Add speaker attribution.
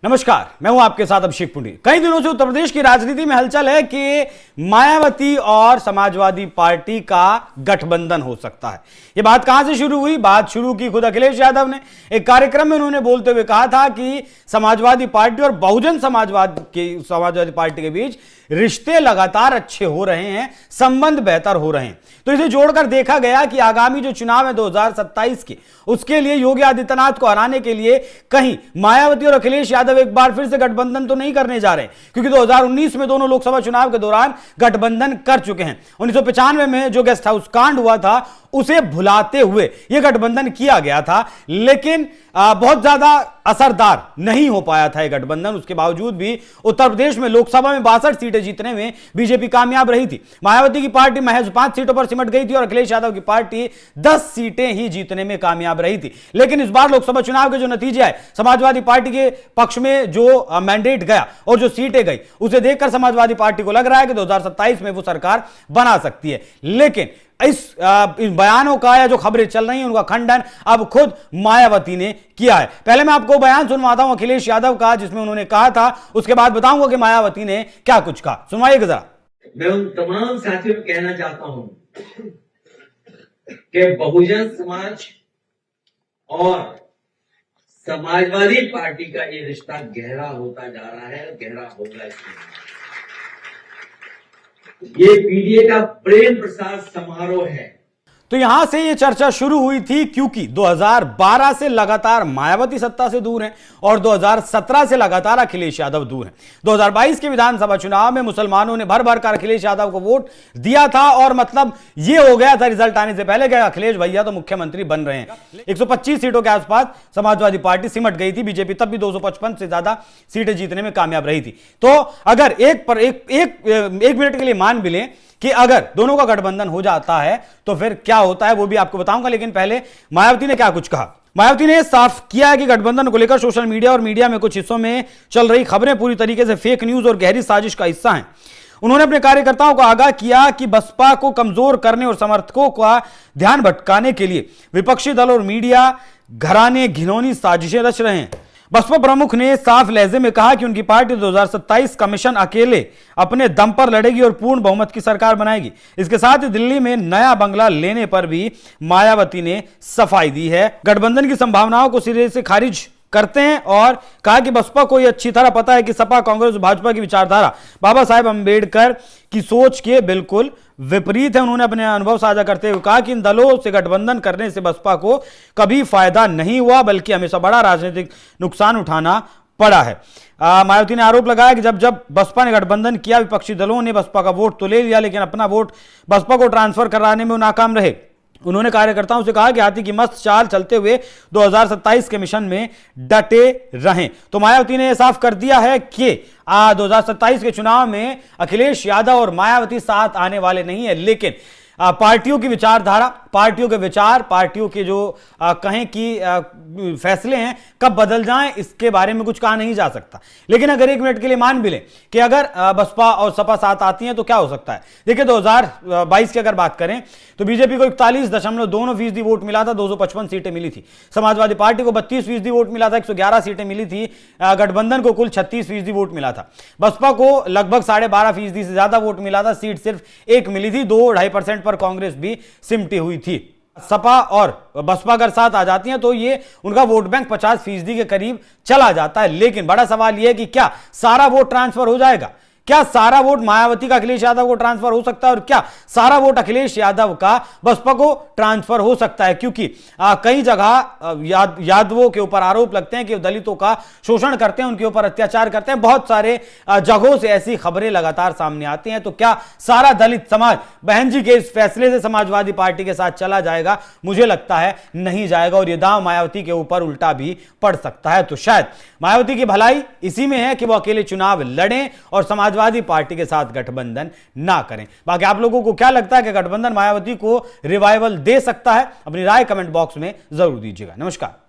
Speaker 1: नमस्कार, मैं हूं आपके साथ अभिषेक पुंडी। कई दिनों से उत्तर प्रदेश की राजनीति में हलचल है कि मायावती और समाजवादी पार्टी का गठबंधन हो सकता है। यह बात कहां से शुरू हुई? बात शुरू की खुद अखिलेश यादव ने। एक कार्यक्रम में उन्होंने बोलते हुए कहा था कि समाजवादी पार्टी और बहुजन समाजवादी पार्टी के बीच रिश्ते लगातार अच्छे हो रहे हैं, संबंध बेहतर हो रहे हैं। तो इसे जोड़कर देखा गया कि आगामी जो चुनाव है 2027 के, उसके लिए योगी आदित्यनाथ को हराने के लिए कहीं मायावती और अखिलेश यादव एक बार फिर से गठबंधन तो नहीं करने जा रहे, क्योंकि 2019 में दोनों लोकसभा चुनाव के दौरान गठबंधन कर चुके हैं। 1995 में जो गेस्ट हाउस कांड हुआ था उसे भुलाते हुए यह गठबंधन किया गया था, लेकिन बहुत ज्यादा असरदार नहीं हो पाया था यह गठबंधन। उसके बावजूद भी उत्तर प्रदेश में लोकसभा में 62 सीटें जीतने में बीजेपी कामयाब रही थी। मायावती की पार्टी महज 5 सीटों पर सिमट गई थी और अखिलेश यादव की पार्टी 10 सीटें ही जीतने में कामयाब रही थी। लेकिन इस बार लोकसभा चुनाव के जो नतीजे आए, समाजवादी पार्टी के पक्ष में जो मैंडेट गया और जो सीटें गई, उसे देखकर समाजवादी पार्टी को लग रहा है कि 2027 में वो सरकार बना सकती है। लेकिन इस बयानों का या जो खबरें चल रही हैं उनका खंडन अब खुद मायावती ने किया है। पहले मैं आपको बयान सुनवाता हूं अखिलेश यादव का, जिसमें उन्होंने कहा था, उसके बाद बताऊंगा कि मायावती ने क्या कुछ कहा। सुनवाइएगा जरा।
Speaker 2: मैं उन तमाम साथियों को कहना चाहता हूं कि बहुजन समाज और समाजवादी पार्टी का ये रिश्ता गहरा होता जा रहा है, गहरा होगा। ये पीडीए का प्रेम प्रसाद समारोह है।
Speaker 1: तो यहां से यह चर्चा शुरू हुई थी क्योंकि 2012 से लगातार मायावती सत्ता से दूर हैं और 2017 से लगातार अखिलेश यादव दूर हैं। 2022 के विधानसभा चुनाव में मुसलमानों ने भर भर कर अखिलेश यादव को वोट दिया था और मतलब यह हो गया था रिजल्ट आने से पहले कि अखिलेश भैया तो मुख्यमंत्री बन रहे हैं। 125 सीटों के आसपास समाजवादी पार्टी सिमट गई थी। बीजेपी तब भी 255 से ज्यादा सीटें जीतने में कामयाब रही थी। तो अगर एक मिनट के लिए मान भी लें कि अगर दोनों का गठबंधन हो जाता है तो फिर क्या होता है वो भी आपको बताऊंगा। लेकिन पहले मायावती ने क्या कुछ कहा। मायावती ने साफ किया है कि गठबंधन को लेकर सोशल मीडिया और मीडिया में कुछ हिस्सों में चल रही खबरें पूरी तरीके से फेक न्यूज और गहरी साजिश का हिस्सा हैं। उन्होंने अपने कार्यकर्ताओं को आगाह किया कि बसपा को कमजोर करने और समर्थकों का ध्यान भटकाने के लिए विपक्षी दल और मीडिया घराने घिनौनी साजिशें रच रहे हैं। बसपा प्रमुख ने साफ लहजे में कहा कि उनकी पार्टी 2027 का मिशन अकेले अपने दम पर लड़ेगी और पूर्ण बहुमत की सरकार बनाएगी। इसके साथ ही दिल्ली में नया बंगला लेने पर भी मायावती ने सफाई दी है। गठबंधन की संभावनाओं को सिरे से खारिज करते हैं और कहा कि बसपा को यह अच्छी तरह पता है कि सपा, कांग्रेस और भाजपा की विचारधारा बाबा साहेब अंबेडकर की सोच के बिल्कुल विपरीत है। उन्होंने अपने अनुभव साझा करते हुए कहा कि इन दलों से गठबंधन करने से बसपा को कभी फायदा नहीं हुआ, बल्कि हमेशा बड़ा राजनीतिक नुकसान उठाना पड़ा है। मायावती ने आरोप लगाया कि जब बसपा ने गठबंधन किया, विपक्षी दलों ने बसपा का वोट तो ले लिया, लेकिन अपना वोट बसपा को ट्रांसफर कराने में वो नाकाम रहे। उन्होंने कार्यकर्ताओं से कहा कि हाथी की मस्त चाल चलते हुए 2027 के मिशन में डटे रहें। तो मायावती ने यह साफ कर दिया है कि 2027 के चुनाव में अखिलेश यादव और मायावती साथ आने वाले नहीं है, लेकिन पार्टियों की विचारधारा, पार्टियों के विचार, पार्टियों के जो कहें कि फैसले हैं कब बदल जाएं, इसके बारे में कुछ कहा नहीं जा सकता। लेकिन अगर एक मिनट के लिए मान भी लें कि अगर बसपा और सपा साथ आती हैं तो क्या हो सकता है। देखिए 2022 की अगर बात करें तो बीजेपी को 41.2% वोट मिला था, 255 सीटें मिली थी। समाजवादी पार्टी को 32% वोट मिला था, 111 सीटें मिली थी। गठबंधन को कुल 36% वोट मिला था। बसपा को लगभग 12.5% से ज्यादा वोट मिला था, सीट सिर्फ एक मिली थी। 2-2.5% पर कांग्रेस भी सिमटी हुई थी। सपा और बसपा अगर साथ आ जाती हैं तो ये उनका वोट बैंक 50% के करीब चला जाता है। लेकिन बड़ा सवाल यह है कि क्या सारा वोट ट्रांसफर हो जाएगा? क्या सारा वोट मायावती का अखिलेश यादव को ट्रांसफर हो सकता है और क्या सारा वोट अखिलेश यादव का बसपा को ट्रांसफर हो सकता है? क्योंकि कई जगह यादवों के ऊपर आरोप लगते हैं कि दलितों का शोषण करते हैं, उनके ऊपर अत्याचार करते हैं। बहुत सारे जगहों से ऐसी खबरें लगातार सामने आती हैं। तो क्या सारा दलित समाज बहन जी के इस फैसले से समाजवादी पार्टी के साथ चला जाएगा? मुझे लगता है नहीं जाएगा और यह दांव मायावती के ऊपर उल्टा भी पड़ सकता है। तो शायद मायावती की भलाई इसी में है कि वो अकेले चुनाव लड़ें और समाजवादी पार्टी के साथ गठबंधन ना करें। बाकी आप लोगों को क्या लगता है कि गठबंधन मायावती को रिवाइवल दे सकता है? अपनी राय कमेंट बॉक्स में जरूर दीजिएगा। नमस्कार।